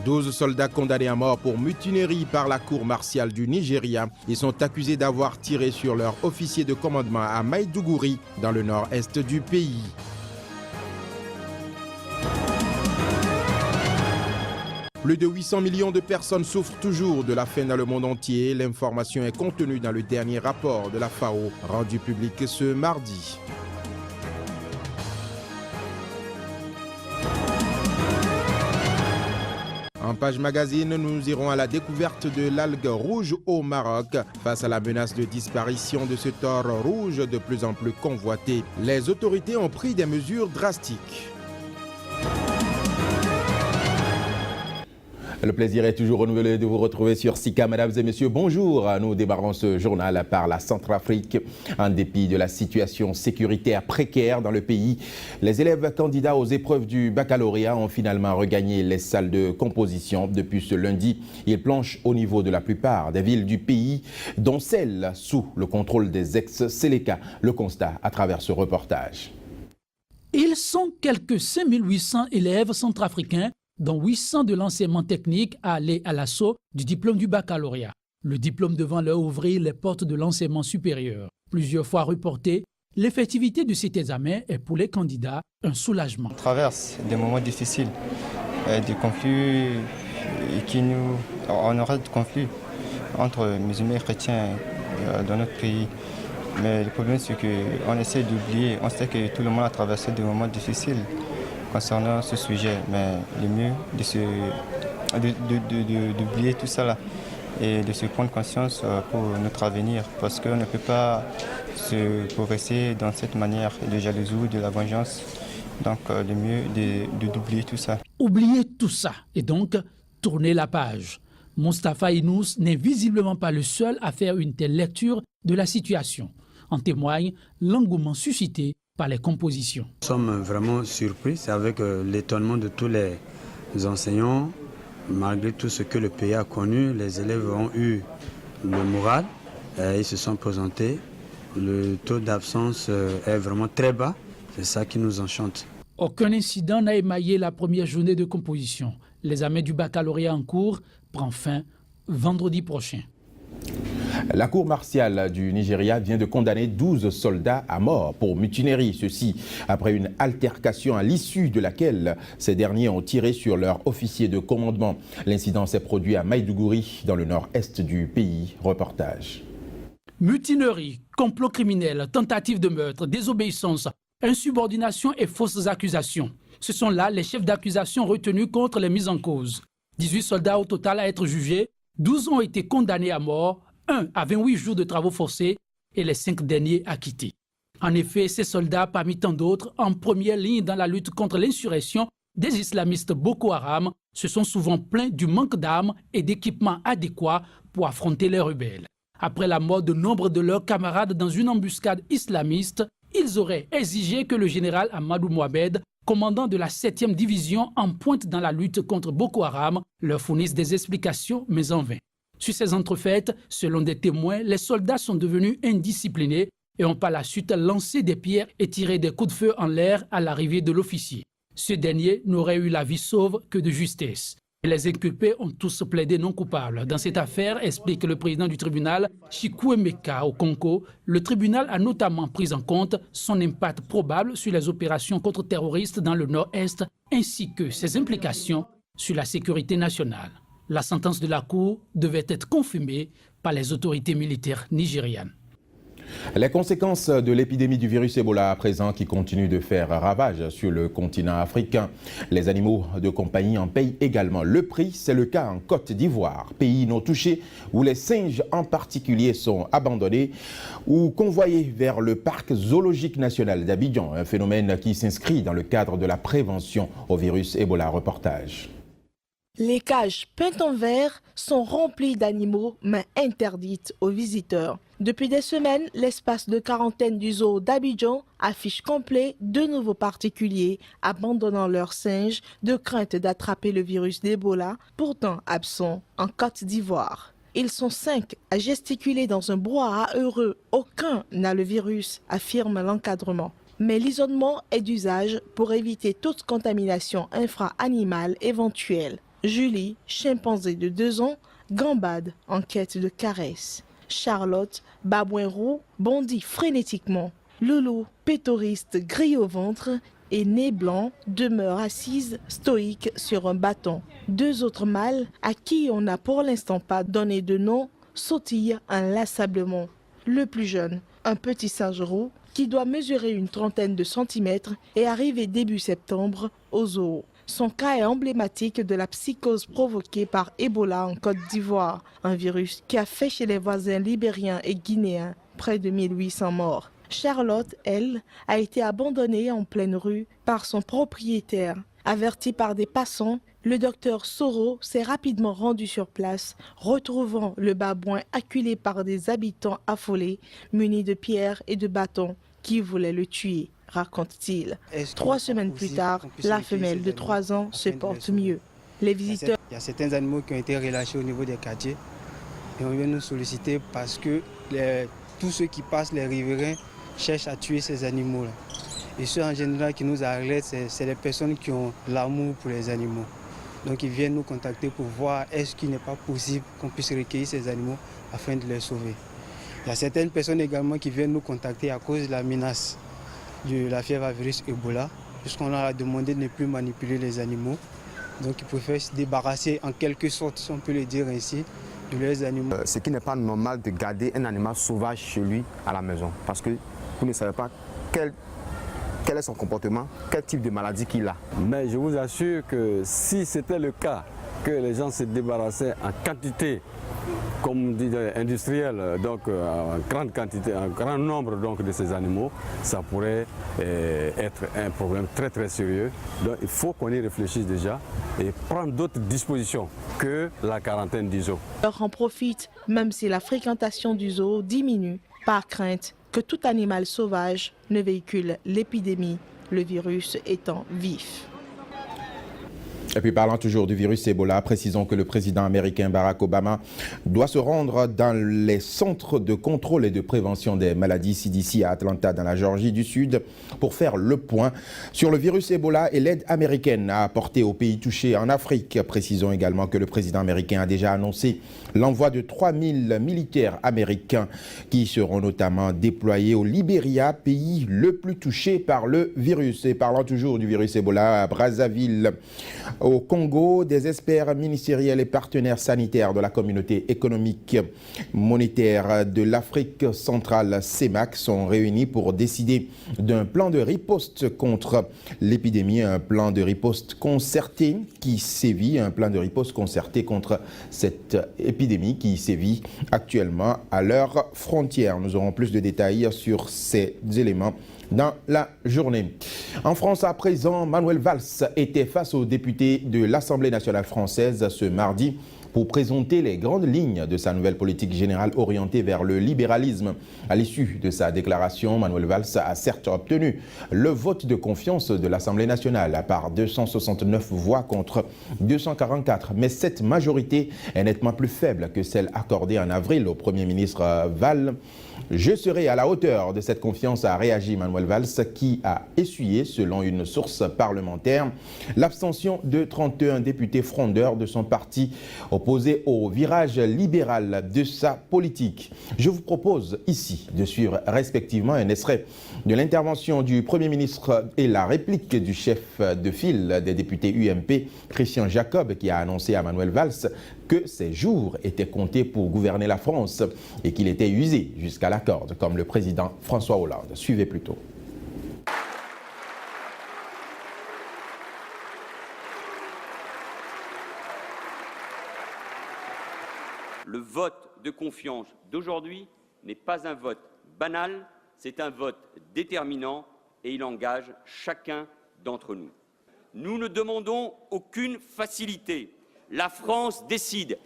12 soldats condamnés à mort pour mutinerie par la cour martiale du Nigeria. Ils sont accusés d'avoir tiré sur leur officier de commandement à Maiduguri, dans le nord-est du pays. Plus de 800 millions de personnes souffrent toujours de la faim dans le monde entier. L'information est contenue dans le dernier rapport de la FAO, rendu public ce mardi. En page magazine, nous irons à la découverte de l'algue rouge au Maroc. Face à la menace de disparition de ce thor rouge de plus en plus convoité, les autorités ont pris des mesures drastiques. Le plaisir est toujours renouvelé de vous retrouver sur Sika. Mesdames et messieurs, bonjour. Nous démarrons ce journal par la Centrafrique. En dépit de la situation sécuritaire précaire dans le pays, les élèves candidats aux épreuves du baccalauréat ont finalement regagné les salles de composition. Depuis ce lundi, ils planchent au niveau de la plupart des villes du pays, dont celles sous le contrôle des ex-Séléka. Le constat à travers ce reportage. Ils sont quelques 5800 élèves centrafricains, dont 800 de l'enseignement technique à aller à l'assaut du diplôme du baccalauréat. Le diplôme devant leur ouvrir les portes de l'enseignement supérieur. Plusieurs fois reporté, l'effectivité de cet examen est pour les candidats un soulagement. On traverse des moments difficiles, des conflits on aura des conflits entre musulmans et chrétiens dans notre pays. Mais le problème, c'est qu'on essaie d'oublier. On sait que tout le monde a traversé des moments difficiles concernant ce sujet, mais le mieux d'oublier tout ça là et de se prendre conscience pour notre avenir, parce qu'on ne peut pas se progresser dans cette manière de jalousie ou de la vengeance. Donc le mieux d'oublier tout ça. Oublier tout ça et donc tourner la page. Moustapha Inous n'est visiblement pas le seul à faire une telle lecture de la situation. En témoigne l'engouement suscité par les compositions. Nous sommes vraiment surpris, c'est avec l'étonnement de tous les enseignants. Malgré tout ce que le pays a connu, les élèves ont eu le moral, ils se sont présentés. Le taux d'absence est vraiment très bas, c'est ça qui nous enchante. Aucun incident n'a émaillé la première journée de composition. L'examen du baccalauréat en cours prend fin vendredi prochain. La cour martiale du Nigeria vient de condamner 12 soldats à mort pour mutinerie. Ceci après une altercation à l'issue de laquelle ces derniers ont tiré sur leur officier de commandement. L'incident s'est produit à Maiduguri, dans le nord-est du pays. Reportage. Mutinerie, complot criminel, tentative de meurtre, désobéissance, insubordination et fausses accusations. Ce sont là les chefs d'accusation retenus contre les mises en cause. 18 soldats au total à être jugés, 12 ont été condamnés à mort, 1 à 28 jours de travaux forcés et les 5 derniers acquittés. En effet, ces soldats, parmi tant d'autres, en première ligne dans la lutte contre l'insurrection des islamistes Boko Haram, se sont souvent plaints du manque d'armes et d'équipements adéquats pour affronter les rebelles. Après la mort de nombre de leurs camarades dans une embuscade islamiste, ils auraient exigé que le général Amadou Mohamed, commandant de la 7e division en pointe dans la lutte contre Boko Haram, leur fournisse des explications, mais en vain. Sur ces entrefaites, selon des témoins, les soldats sont devenus indisciplinés et ont par la suite lancé des pierres et tiré des coups de feu en l'air à l'arrivée de l'officier. Ce dernier n'aurait eu la vie sauve que de justesse. Les inculpés ont tous plaidé non coupables. Dans cette affaire, explique le président du tribunal, Chukwuemeka Okonkwo, le tribunal a notamment pris en compte son impact probable sur les opérations contre-terroristes dans le nord-est, ainsi que ses implications sur la sécurité nationale. La sentence de la Cour devait être confirmée par les autorités militaires nigérianes. Les conséquences de l'épidémie du virus Ebola à présent qui continue de faire ravage sur le continent africain. Les animaux de compagnie en payent également le prix. C'est le cas en Côte d'Ivoire, pays non touché où les singes en particulier sont abandonnés ou convoyés vers le parc zoologique national d'Abidjan. Un phénomène qui s'inscrit dans le cadre de la prévention au virus Ebola. Reportage. Les cages peintes en vert sont remplies d'animaux, mais interdites aux visiteurs. Depuis des semaines, l'espace de quarantaine du zoo d'Abidjan affiche complet de nouveaux particuliers abandonnant leurs singes de crainte d'attraper le virus d'Ebola, pourtant absent en Côte d'Ivoire. Ils sont 5 à gesticuler dans un brouhaha heureux. Aucun n'a le virus, affirme l'encadrement. Mais l'isolement est d'usage pour éviter toute contamination infra-animale éventuelle. Julie, chimpanzé de 2 ans, gambade en quête de caresses. Charlotte, babouin roux, bondit frénétiquement. Loulou, pétoriste gris au ventre et nez blanc, demeure assise stoïque sur un bâton. 2 autres mâles, à qui on n'a pour l'instant pas donné de nom, sautillent inlassablement. Le plus jeune, un petit singe roux, qui doit mesurer une trentaine de centimètres et arriver début septembre au zoo. Son cas est emblématique de la psychose provoquée par Ebola en Côte d'Ivoire, un virus qui a fait chez les voisins libériens et guinéens près de 1800 morts. Charlotte, elle, a été abandonnée en pleine rue par son propriétaire. Averti par des passants, le docteur Soro s'est rapidement rendu sur place, retrouvant le babouin acculé par des habitants affolés, munis de pierres et de bâtons, qui voulaient le tuer, raconte-t-il. 3 semaines plus tard, la femelle de 3 ans se porte mieux. Les visiteurs... Il y a certains animaux qui ont été relâchés au niveau des quartiers et on vient nous solliciter parce que tous ceux qui passent, les riverains, cherchent à tuer ces animaux-là. Et ceux en général qui nous alertent, c'est les personnes qui ont l'amour pour les animaux. Donc ils viennent nous contacter pour voir est-ce qu'il n'est pas possible qu'on puisse recueillir ces animaux afin de les sauver. Il y a certaines personnes également qui viennent nous contacter à cause de la menace de la fièvre à virus Ebola, puisqu'on leur a demandé de ne plus manipuler les animaux. Donc ils préfèrent se débarrasser en quelque sorte, si on peut le dire ainsi, de leurs animaux. Ce qui n'est pas normal de garder un animal sauvage chez lui à la maison, parce que vous ne savez pas quel est son comportement, quel type de maladie qu'il a. Mais je vous assure que si c'était le cas, que les gens se débarrassaient en quantité, comme on dit industrielle, donc en grande quantité, un grand nombre donc, de ces animaux, ça pourrait être un problème très très sérieux. Donc il faut qu'on y réfléchisse déjà et prendre d'autres dispositions que la quarantaine du zoo. On en profite, même si la fréquentation du zoo diminue, par crainte que tout animal sauvage ne véhicule l'épidémie, le virus étant vif. Et puis parlant toujours du virus Ebola, précisons que le président américain Barack Obama doit se rendre dans les centres de contrôle et de prévention des maladies CDC à Atlanta, dans la Géorgie du Sud, pour faire le point sur le virus Ebola et l'aide américaine à apporter aux pays touchés en Afrique. Précisons également que le président américain a déjà annoncé l'envoi de 3000 militaires américains qui seront notamment déployés au Libéria, pays le plus touché par le virus. Et parlant toujours du virus Ebola, à Brazzaville, au Congo, des experts ministériels et partenaires sanitaires de la communauté économique monétaire de l'Afrique centrale, CEMAC, sont réunis pour décider d'un plan de riposte contre l'épidémie, un plan de riposte concerté qui sévit, un plan de riposte concerté contre cette épidémie qui sévit actuellement à leurs frontières. Nous aurons plus de détails sur ces éléments dans la journée. En France, à présent, Manuel Valls était face aux députés de l'Assemblée nationale française ce mardi pour présenter les grandes lignes de sa nouvelle politique générale orientée vers le libéralisme. À l'issue de sa déclaration, Manuel Valls a certes obtenu le vote de confiance de l'Assemblée nationale par 269 voix contre 244. Mais cette majorité est nettement plus faible que celle accordée en avril au Premier ministre Valls. Je serai à la hauteur de cette confiance, a réagi Manuel Valls, qui a essuyé, selon une source parlementaire, l'abstention de 31 députés frondeurs de son parti opposés au virage libéral de sa politique. Je vous propose ici de suivre respectivement un extrait de l'intervention du Premier ministre et la réplique du chef de file des députés UMP, Christian Jacob, qui a annoncé à Manuel Valls que ses jours étaient comptés pour gouverner la France et qu'il était usé jusqu'à la corde, comme le président François Hollande. Suivez plutôt. Le vote de confiance d'aujourd'hui n'est pas un vote banal, c'est un vote déterminant et il engage chacun d'entre nous. Nous ne demandons aucune facilité. La France décide,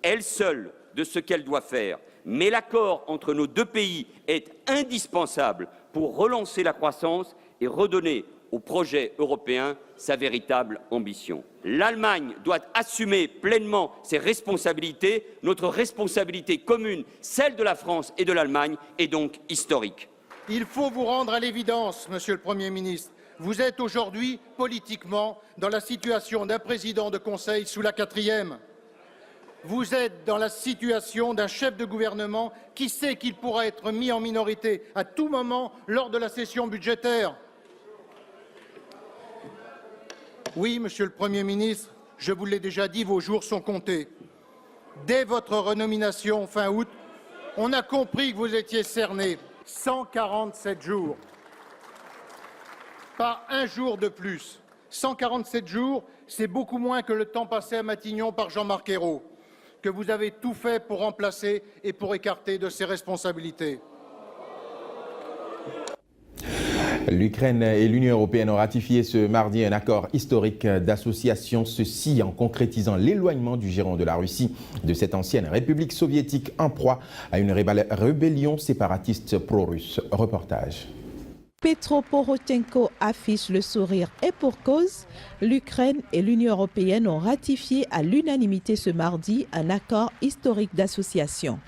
elle seule, de ce qu'elle doit faire. Mais l'accord entre nos deux pays est indispensable pour relancer la croissance et redonner au projet européen sa véritable ambition. L'Allemagne doit assumer pleinement ses responsabilités. Notre responsabilité commune, celle de la France et de l'Allemagne, est donc historique. Il faut vous rendre à l'évidence, Monsieur le Premier ministre. Vous êtes aujourd'hui politiquement dans la situation d'un président de conseil sous la 4e. Vous êtes dans la situation d'un chef de gouvernement qui sait qu'il pourra être mis en minorité à tout moment lors de la session budgétaire. Oui, Monsieur le Premier ministre, je vous l'ai déjà dit, vos jours sont comptés. Dès votre renomination fin août, on a compris que vous étiez cerné. 147 jours. Pas un jour de plus. 147 jours, c'est beaucoup moins que le temps passé à Matignon par Jean-Marc Ayrault, que vous avez tout fait pour remplacer et pour écarter de ses responsabilités. L'Ukraine et l'Union européenne ont ratifié ce mardi un accord historique d'association, ceci en concrétisant l'éloignement du giron de la Russie de cette ancienne république soviétique en proie à une rébellion séparatiste pro-russe. Reportage. Petro Poroshenko affiche le sourire et pour cause, l'Ukraine et l'Union européenne ont ratifié à l'unanimité ce mardi un accord historique d'association.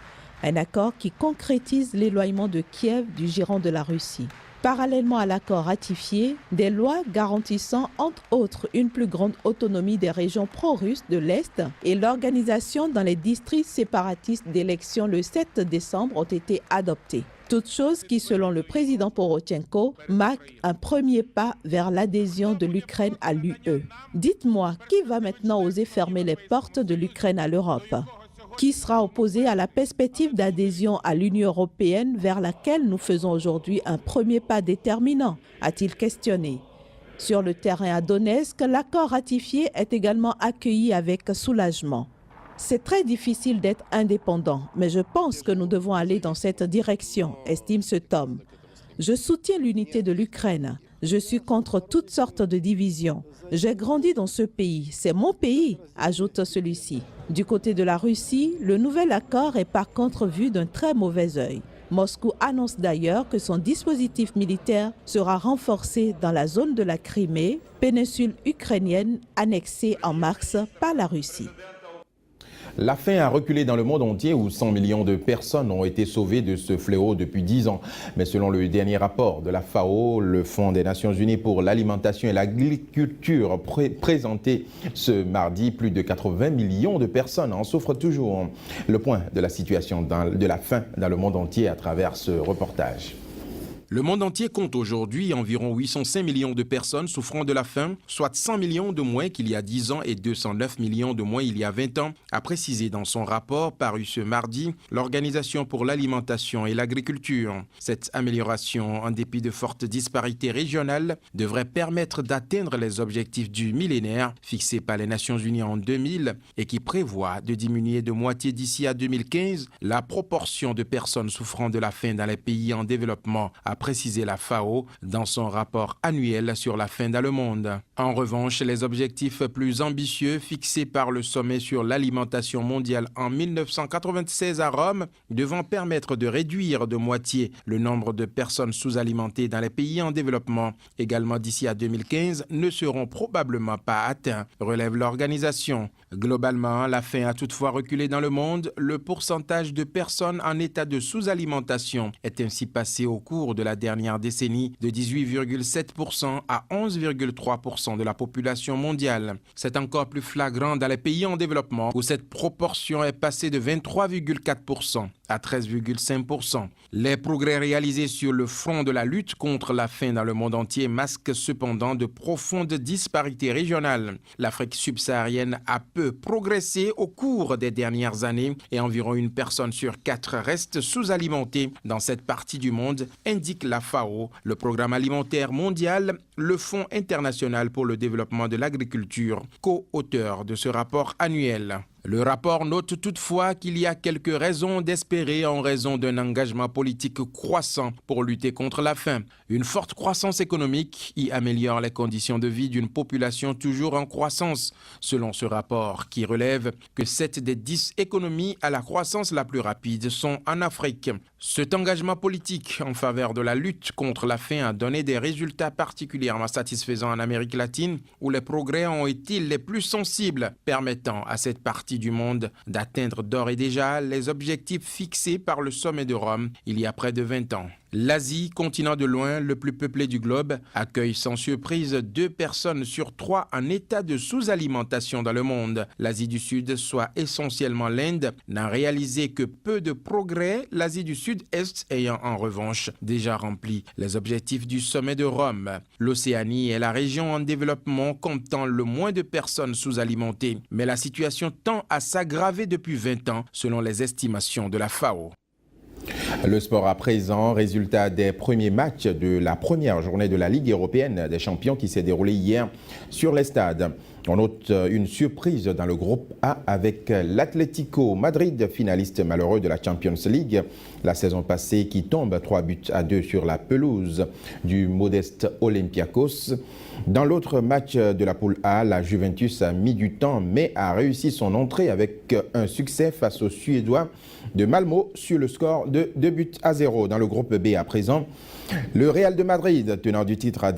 Un accord qui concrétise l'éloignement de Kiev du giron de la Russie. Parallèlement à l'accord ratifié, des lois garantissant entre autres une plus grande autonomie des régions pro-russes de l'Est et l'organisation dans les districts séparatistes d'élections le 7 décembre ont été adoptées. Toutes choses qui, selon le président Poroshenko, marquent un premier pas vers l'adhésion de l'Ukraine à l'UE. Dites-moi, qui va maintenant oser fermer les portes de l'Ukraine à l'Europe ? Qui sera opposé à la perspective d'adhésion à l'Union européenne vers laquelle nous faisons aujourd'hui un premier pas déterminant, a-t-il questionné. Sur le terrain à Donetsk, l'accord ratifié est également accueilli avec soulagement. C'est très difficile d'être indépendant, mais je pense que nous devons aller dans cette direction, estime cet homme. Je soutiens l'unité de l'Ukraine. Je suis contre toutes sortes de divisions. J'ai grandi dans ce pays. C'est mon pays, ajoute celui-ci. Du côté de la Russie, le nouvel accord est par contre vu d'un très mauvais œil. Moscou annonce d'ailleurs que son dispositif militaire sera renforcé dans la zone de la Crimée, péninsule ukrainienne annexée en mars par la Russie. La faim a reculé dans le monde entier où 100 millions de personnes ont été sauvées de ce fléau depuis 10 ans. Mais selon le dernier rapport de la FAO, le Fonds des Nations Unies pour l'alimentation et l'agriculture présenté ce mardi, plus de 80 millions de personnes en souffrent toujours. Le point de la situation de la faim dans le monde entier à travers ce reportage. Le monde entier compte aujourd'hui environ 805 millions de personnes souffrant de la faim, soit 100 millions de moins qu'il y a 10 ans et 209 millions de moins il y a 20 ans, a précisé dans son rapport paru ce mardi l'Organisation pour l'alimentation et l'agriculture. Cette amélioration, en dépit de fortes disparités régionales, devrait permettre d'atteindre les objectifs du millénaire fixés par les Nations Unies en 2000 et qui prévoit de diminuer de moitié d'ici à 2015 la proportion de personnes souffrant de la faim dans les pays en développement, a précisé la FAO dans son rapport annuel sur la faim dans le monde. En revanche, les objectifs plus ambitieux fixés par le sommet sur l'alimentation mondiale en 1996 à Rome, devant permettre de réduire de moitié le nombre de personnes sous-alimentées dans les pays en développement, également d'ici à 2015, ne seront probablement pas atteints, relève l'organisation. Globalement, la faim a toutefois reculé dans le monde. Le pourcentage de personnes en état de sous-alimentation est ainsi passé au cours de la dernière décennie de 18,7% à 11,3% de la population mondiale. C'est encore plus flagrant dans les pays en développement où cette proportion est passée de 23,4% à 13,5%. Les progrès réalisés sur le front de la lutte contre la faim dans le monde entier masquent cependant de profondes disparités régionales. L'Afrique subsaharienne a peu progressé au cours des dernières années et environ une personne sur 4 reste sous-alimentée dans cette partie du monde, indique la FAO, le Programme alimentaire mondial, le Fonds international pour le développement de l'agriculture, co-auteur de ce rapport annuel. Le rapport note toutefois qu'il y a quelques raisons d'espérer en raison d'un engagement politique croissant pour lutter contre la faim. Une forte croissance économique y améliore les conditions de vie d'une population toujours en croissance, selon ce rapport qui relève que 7 des 10 économies à la croissance la plus rapide sont en Afrique. Cet engagement politique en faveur de la lutte contre la faim a donné des résultats particulièrement satisfaisants en Amérique latine, où les progrès ont été les plus sensibles, permettant à cette partie du monde d'atteindre d'ores et déjà les objectifs fixés par le sommet de Rome il y a près de 20 ans. L'Asie, continent de loin le plus peuplé du globe, accueille sans surprise 2 personnes sur 3 en état de sous-alimentation dans le monde. L'Asie du Sud, soit essentiellement l'Inde, n'a réalisé que peu de progrès, l'Asie du Sud-Est ayant en revanche déjà rempli les objectifs du sommet de Rome. L'Océanie est la région en développement comptant le moins de personnes sous-alimentées, mais la situation tend à s'aggraver depuis 20 ans selon les estimations de la FAO. Le sport à présent, résultat des premiers matchs de la première journée de la Ligue européenne des champions qui s'est déroulée hier sur les stades. On note une surprise dans le groupe A avec l'Atlético Madrid, finaliste malheureux de la Champions League la saison passée, qui tombe 3-2 sur la pelouse du modeste Olympiakos. Dans l'autre match de la poule A, la Juventus a mis du temps mais a réussi son entrée avec un succès face aux Suédois de Malmö sur le score de 2-0. Dans le groupe B à présent, le Real de Madrid, tenant du titre, a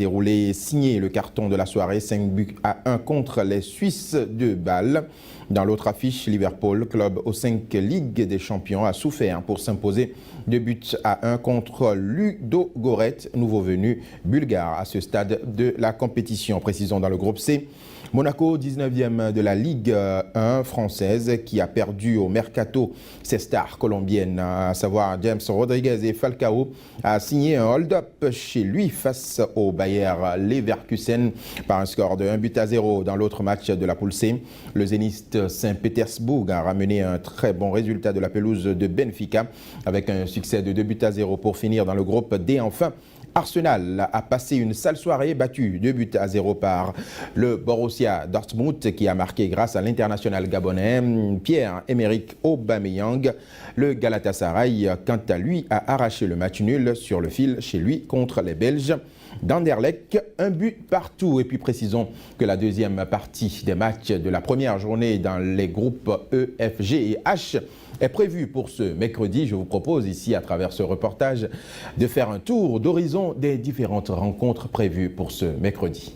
signé le carton de la soirée, 5-1 contre les Suisses de Bâle. Dans l'autre affiche, Liverpool, club aux 5 Ligues des Champions, a souffert pour s'imposer 2-1 contre Ludogorets, nouveau venu bulgare à ce stade de la compétition. Précisons dans le groupe C, Monaco, 19e de la Ligue 1 française, qui a perdu au Mercato ses stars colombiennes, à savoir James Rodriguez et Falcao, a signé un hold-up chez lui face au Bayer Leverkusen par un score de 1-0. Dans l'autre match de la poule C, le Zénith Saint-Pétersbourg a ramené un très bon résultat de la pelouse de Benfica avec un succès de 2-0 pour finir dans le groupe D. Enfin, Arsenal a passé une sale soirée, battu 2-0 par le Borussia Dortmund qui a marqué grâce à l'international gabonais Pierre-Emerick Aubameyang. Le Galatasaray, quant à lui, a arraché le match nul sur le fil chez lui contre les Belges d'Anderlecht, 1 partout. Et puis précisons que la deuxième partie des matchs de la première journée dans les groupes E, F, G et H est prévue pour ce mercredi. Je vous propose ici, à travers ce reportage, de faire un tour d'horizon des différentes rencontres prévues pour ce mercredi.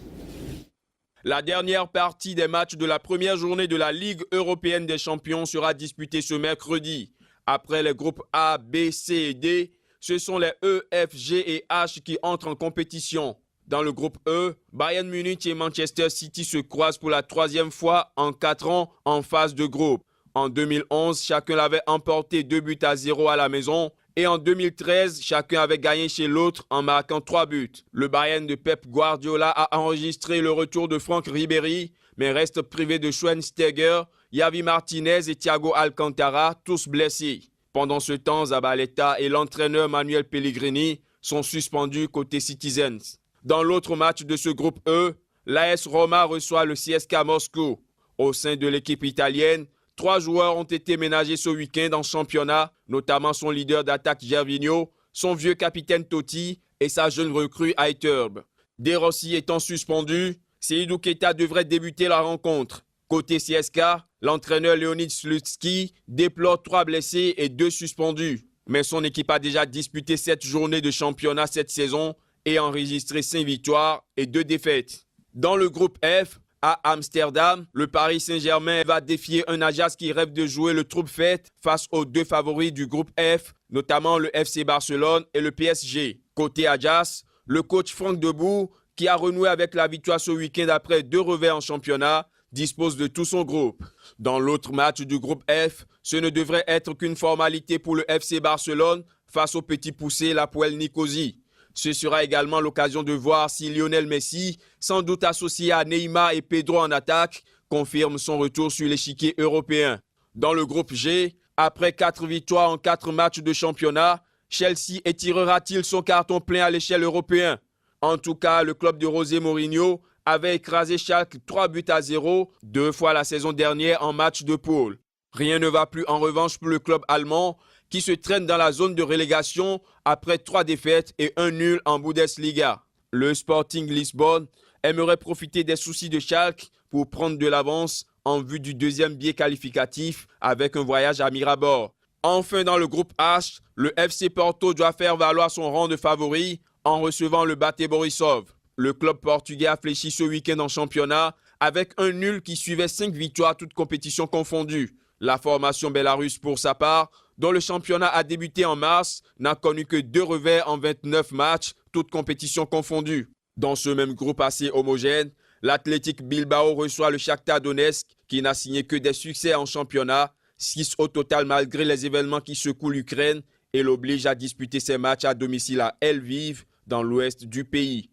La dernière partie des matchs de la première journée de la Ligue européenne des champions sera disputée ce mercredi. Après les groupes A, B, C et D, ce sont les E, F, G et H qui entrent en compétition. Dans le groupe E, Bayern Munich et Manchester City se croisent pour la 3e fois en 4 ans en phase de groupe. En 2011, chacun l'avait emporté 2-0 à la maison. Et en 2013, chacun avait gagné chez l'autre en marquant 3 buts. Le Bayern de Pep Guardiola a enregistré le retour de Franck Ribéry, mais reste privé de Schweinsteiger, Javi Martinez et Thiago Alcantara, tous blessés. Pendant ce temps, Zabaleta et l'entraîneur Manuel Pellegrini sont suspendus côté Citizens. Dans l'autre match de ce groupe E, l'AS Roma reçoit le CSKA Moscou. Au sein de l'équipe italienne, 3 joueurs ont été ménagés ce week-end en championnat, notamment son leader d'attaque Gervinho, son vieux capitaine Totti et sa jeune recrue Ayturbe. De Rossi étant suspendu, Seydou Keita devrait débuter la rencontre. Côté CSKA, l'entraîneur Leonid Slutsky déplore 3 blessés et 2 suspendus. Mais son équipe a déjà disputé 7 journées de championnat cette saison et enregistré 5 victoires et 2 défaites. Dans le groupe F, à Amsterdam, le Paris Saint-Germain va défier un Ajax qui rêve de jouer le troupe-fête face aux 2 favoris du groupe F, notamment le FC Barcelone et le PSG. Côté Ajax, le coach Franck Debout, qui a renoué avec la victoire ce week-end après 2 revers en championnat, dispose de tout son groupe. Dans l'autre match du groupe F, ce ne devrait être qu'une formalité pour le FC Barcelone face au petit poussé l'Hapoel Nicosie. Ce sera également l'occasion de voir si Lionel Messi, sans doute associé à Neymar et Pedro en attaque, confirme son retour sur l'échiquier européen. Dans le groupe G, après 4 victoires en 4 matchs de championnat, Chelsea étirera-t-il son carton plein à l'échelle européenne? En tout cas, le club de José Mourinho avait écrasé Schalke 3-0 2 fois la saison dernière en match de poule. Rien ne va plus en revanche pour le club allemand qui se traîne dans la zone de relégation après 3 défaites et 1 nul en Bundesliga. Le Sporting Lisbonne aimerait profiter des soucis de Schalke pour prendre de l'avance en vue du 2e biais qualificatif avec un voyage à Mirabor. Enfin, dans le groupe H, le FC Porto doit faire valoir son rang de favori en recevant le Bate Borisov. Le club portugais a fléchi ce week-end en championnat avec un nul qui suivait 5 victoires toutes compétitions confondues. La formation bélarusse, pour sa part, dont le championnat a débuté en mars, n'a connu que 2 revers en 29 matchs, toutes compétitions confondues. Dans ce même groupe assez homogène, l'Athletic Bilbao reçoit le Shakhtar Donetsk qui n'a signé que des succès en championnat, 6 au total malgré les événements qui secouent l'Ukraine et l'obligent à disputer ses matchs à domicile à Lviv, dans l'ouest du pays.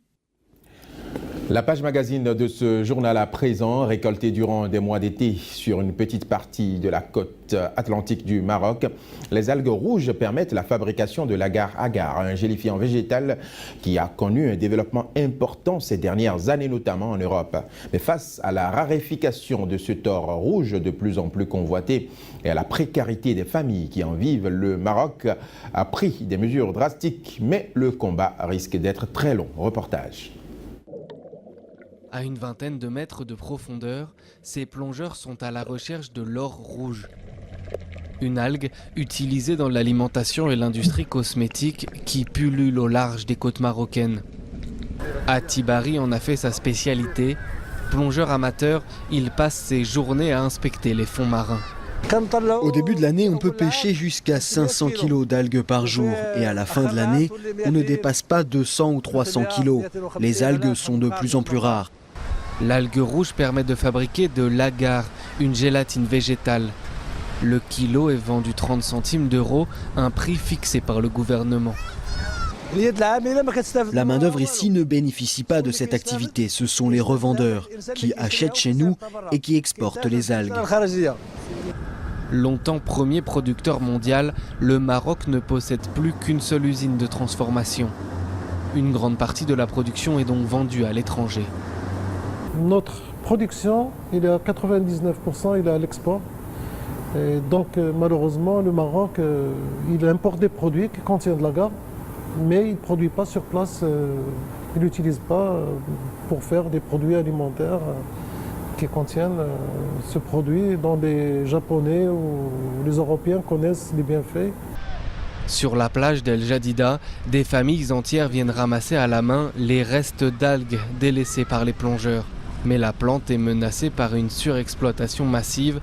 La page magazine de ce journal à présent, récolté durant des mois d'été sur une petite partie de la côte atlantique du Maroc. Les algues rouges permettent la fabrication de l'agar-agar, un gélifiant végétal qui a connu un développement important ces dernières années, notamment en Europe. Mais face à la raréfaction de ce thor rouge de plus en plus convoité et à la précarité des familles qui en vivent, le Maroc a pris des mesures drastiques, mais le combat risque d'être très long. Reportage. À une vingtaine de mètres de profondeur, ces plongeurs sont à la recherche de l'or rouge. Une algue utilisée dans l'alimentation et l'industrie cosmétique qui pullule au large des côtes marocaines. Atibari en a fait sa spécialité. Plongeur amateur, il passe ses journées à inspecter les fonds marins. Au début de l'année, on peut pêcher jusqu'à 500 kg d'algues par jour et à la fin de l'année, on ne dépasse pas 200 ou 300 kg. Les algues sont de plus en plus rares. L'algue rouge permet de fabriquer de l'agar, une gélatine végétale. Le kilo est vendu 30 centimes d'euros, un prix fixé par le gouvernement. La main-d'œuvre ici ne bénéficie pas de cette activité. Ce sont les revendeurs qui achètent chez nous et qui exportent les algues. Longtemps premier producteur mondial, le Maroc ne possède plus qu'une seule usine de transformation. Une grande partie de la production est donc vendue à l'étranger. Notre production, il est à 99%, il est à l'export. Et donc malheureusement, le Maroc, il importe des produits qui contiennent de l'agar, mais il ne produit pas sur place, il n'utilise pas pour faire des produits alimentaires qui contiennent ce produit dont les Japonais ou les Européens connaissent les bienfaits. Sur la plage d'El Jadida, des familles entières viennent ramasser à la main les restes d'algues délaissés par les plongeurs. Mais la plante est menacée par une surexploitation massive.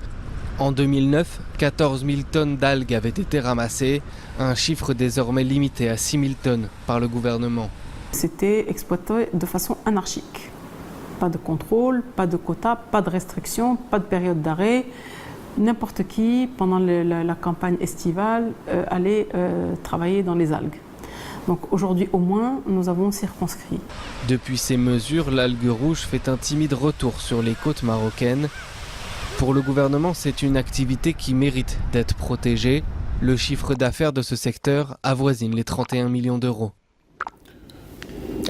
En 2009, 14 000 tonnes d'algues avaient été ramassées, un chiffre désormais limité à 6 000 tonnes par le gouvernement. C'était exploité de façon anarchique. Pas de contrôle, pas de quotas, pas de restrictions, pas de période d'arrêt. N'importe qui, pendant la campagne estivale, allait travailler dans les algues. Donc aujourd'hui au moins, nous avons circonscrit. Depuis ces mesures, l'algue rouge fait un timide retour sur les côtes marocaines. Pour le gouvernement, c'est une activité qui mérite d'être protégée. Le chiffre d'affaires de ce secteur avoisine les 31 millions d'euros.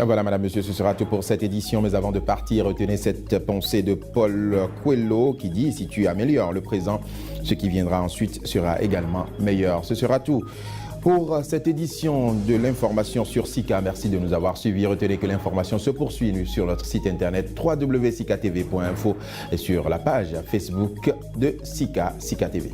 Voilà, madame, monsieur, ce sera tout pour cette édition. Mais avant de partir, retenez cette pensée de Paul Coelho qui dit « Si tu améliores le présent, ce qui viendra ensuite sera également meilleur ». Ce sera tout pour cette édition de l'information sur Sika. Merci de nous avoir suivis. Retenez que l'information se poursuit sur notre site internet www.sikatv.info et sur la page Facebook de Sika TV.